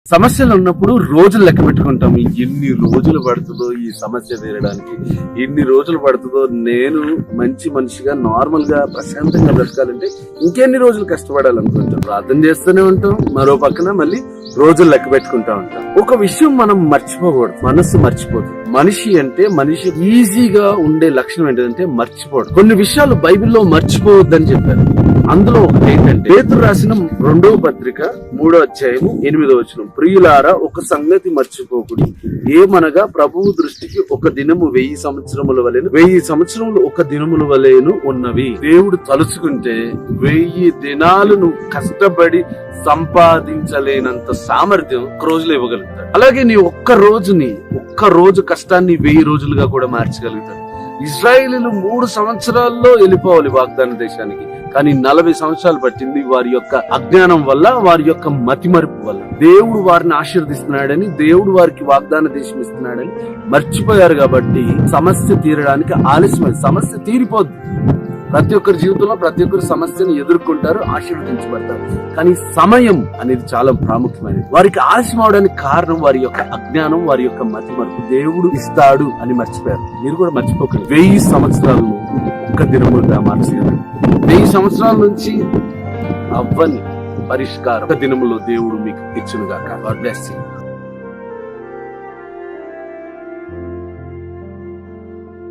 సమస్యలు ఉన్నప్పుడు రోజులు లెక్క పెట్టుకుంటాం. ఎన్ని రోజులు పడుతుందో ఈ సమస్య తీరడానికి, ఎన్ని రోజులు పడుతుందో, నేను మంచి మనిషిగా నార్మల్ గా ప్రశాంతంగా బ్రతకాలంటే ఇంకెన్ని రోజులు కష్టపడాలనుకుంటాం. ప్రార్థన చేస్తూనే ఉంటాం, మరో పక్కన మళ్ళీ రోజులు లెక్క పెట్టుకుంటా ఉంటాం. ఒక విషయం మనం మర్చిపోకూడదు, మనస్సు మర్చిపోదు. మనిషి అంటే మనిషి ఈజీగా ఉండే లక్షణం ఏంటంటే మర్చిపోవడం. కొన్ని విషయాలు బైబిల్లో మర్చిపోవద్దని చెప్పారు. అందులో ఒకటి ఏంటంటే పేతురు రాసిన 2వ పత్రిక 3వ అధ్యాయము 8వ వచనం, ప్రియులారా ఒక సంగతి మర్చిపోకుడి, ఏమనగా ప్రభువు దృష్టికి ఒక దినము 1000 సంవత్సరముల వలెను, 1000 సంవత్సరములు ఒక దినముల వలెను ఉన్నవి. దేవుడు తలుచుకుంటే 1000 దినాలు నువ్వు కష్టపడి సంపాదించలేనంత సామర్థ్యం ఒక్క రోజులో ఇవ్వగలుగుతాడు. అలాగే నీ ఒక్క రోజు కష్టాన్ని 1000 రోజులుగా కూడా మార్చగలుగుతాడు. ఇజ్రాయేలీలు 3 సంవత్సరాల్లో వెళ్ళిపోవాలి వాగ్దాన దేశానికి, కానీ 40 సంవత్సరాలు పట్టింది. వారి యొక్క అజ్ఞానం వల్ల, వారి యొక్క మతిమరుపు వల్ల. దేవుడు వారిని ఆశీర్వదిస్తున్నాడని, దేవుడు వారికి వాగ్దాన దేశం ఇస్తున్నాడని మర్చిపోయారు. కాబట్టి సమస్య తీరడానికి ఆలస్యమైంది. సమస్య తీరిపోద్ది. ప్రతి ఒక్కరి జీవితంలో ప్రతి ఒక్కరు సమస్యను ఎదుర్కొంటారు, ఆశీర్వదించబడతారు. కానీ సమయం అనేది చాలా ప్రాముఖ్యమైనది. వారికి ఆలస్యం అవడానికి కారణం వారి యొక్క అజ్ఞానం, వారి యొక్క మతిమరుపు. దేవుడు ఇస్తాడు అని మర్చిపోయారు. మీరు కూడా మర్చిపోకండి. 1000 సంవత్సరాలను ఒక్క దినములుగా మార్చగలరు. 1000 సంవత్సరాల నుంచి అవ్వని పరిష్కారం ఒక్క దినములో దేవుడు మీకు ఇచ్చునుగాక. God bless you.